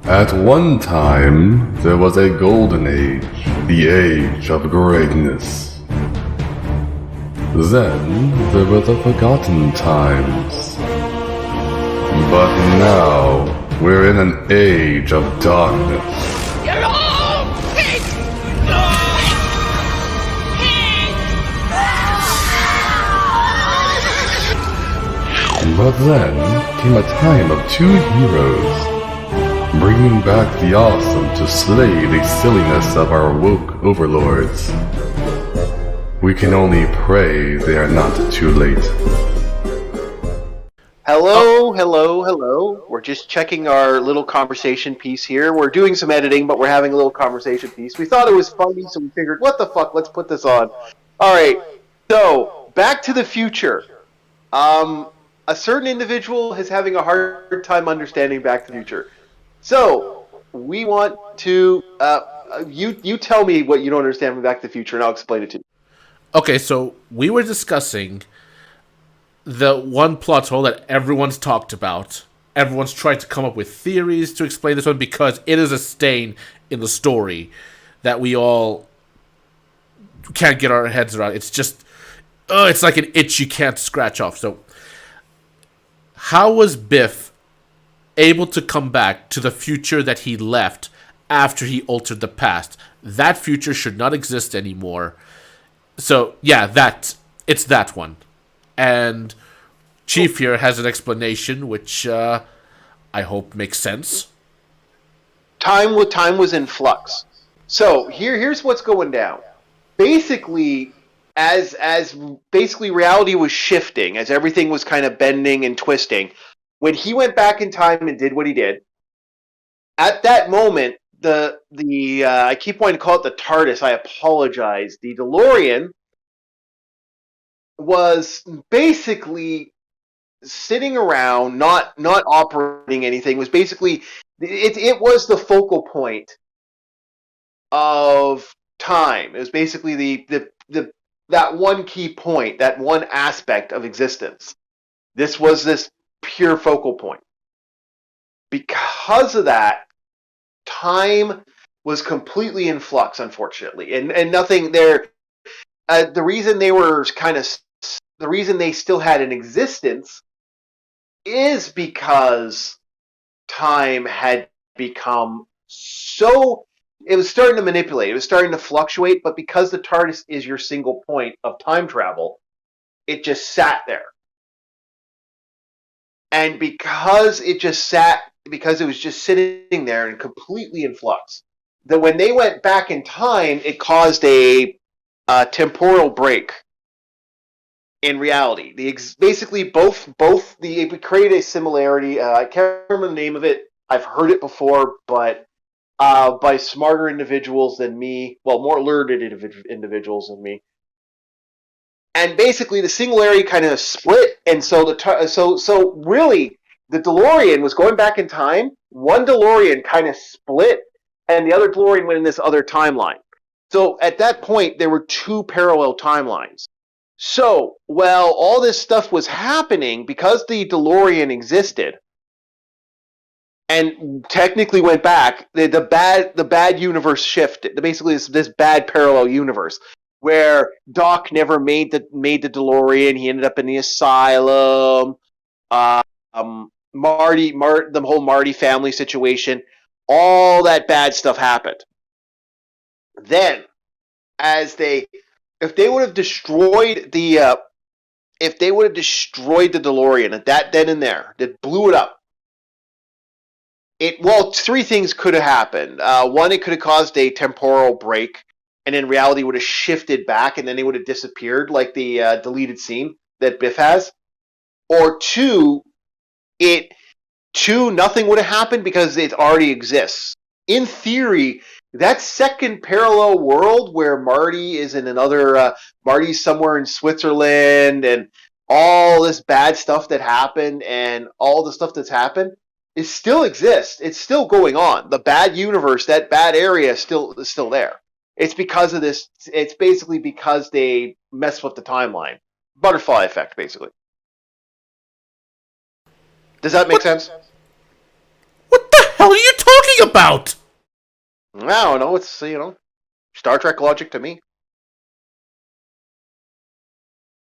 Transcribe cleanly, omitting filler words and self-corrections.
At one time, there was a golden age, the age of greatness. Then there were the forgotten times. But now, we're in an age of darkness. You're all pink! But then came a time of two heroes, bringing back the awesome to slay the silliness of our woke overlords. We can only pray they are not too late. Hello. We're just checking our little conversation piece here. We're doing some editing, but we're having a little conversation piece. We thought it was funny, so we figured, what the fuck, let's put this on. Alright, so, Back to the Future. A certain individual is having a hard time understanding Back to the Future. So, we want to, you tell me what you don't understand from Back to the Future, and I'll explain it to you. Okay, so we were discussing the one plot hole that everyone's talked about. Everyone's tried to come up with theories to explain this one because it is a stain in the story that we all can't get our heads around. It's just, it's like an itch you can't scratch off. So, how was Biff able to come back to the future that he left after he altered the past? That future should not exist anymore. So, yeah, it's that one. And Chief here has an explanation, which I hope makes sense. Time was in flux. So here's what's going down. Basically, as reality was shifting, as everything was kind of bending and twisting, when he went back in time and did what he did, at that moment, the I keep wanting to call it the TARDIS. I apologize. The DeLorean was basically sitting around, not operating anything. Was basically it was the focal point of time. It was basically the that one key point, that one aspect of existence. This was this pure focal point. Because of that, time was completely in flux, unfortunately, and nothing there. The reason they still had an existence is because time had become so. It was starting to manipulate. It was starting to fluctuate, but because the TARDIS is your single point of time travel, it just sat there. And because it was just sitting there and completely in flux, that when they went back in time, it caused a temporal break in reality. Basically both it created a similarity. I can't remember the name of it. I've heard it before, but by smarter individuals than me, well, more learned individuals than me. And basically, the singularity kind of split, and so so really, the DeLorean was going back in time. One DeLorean kind of split, and the other DeLorean went in this other timeline. So at that point, there were two parallel timelines. So, while all this stuff was happening, because the DeLorean existed, and technically went back, the bad universe shifted. Basically, this bad parallel universe where Doc never made the DeLorean. He ended up in the asylum. Marty, the whole Marty family situation, all that bad stuff happened. Then, if they would have destroyed the DeLorean at that then and there, that blew it up. Three things could have happened. One, it could have caused a temporal break, and in reality would have shifted back, and then they would have disappeared, like the deleted scene that Biff has. Or two, nothing would have happened because it already exists. In theory, that second parallel world where Marty is in another, Marty's somewhere in Switzerland, and all this bad stuff that happened, and all the stuff that's happened, it still exists. It's still going on. The bad universe, that bad area, is still there. It's because of this. It's basically because they mess with the timeline. Butterfly effect, basically. Does that make sense? What the hell are you talking talking about? I don't know. It's Star Trek logic to me.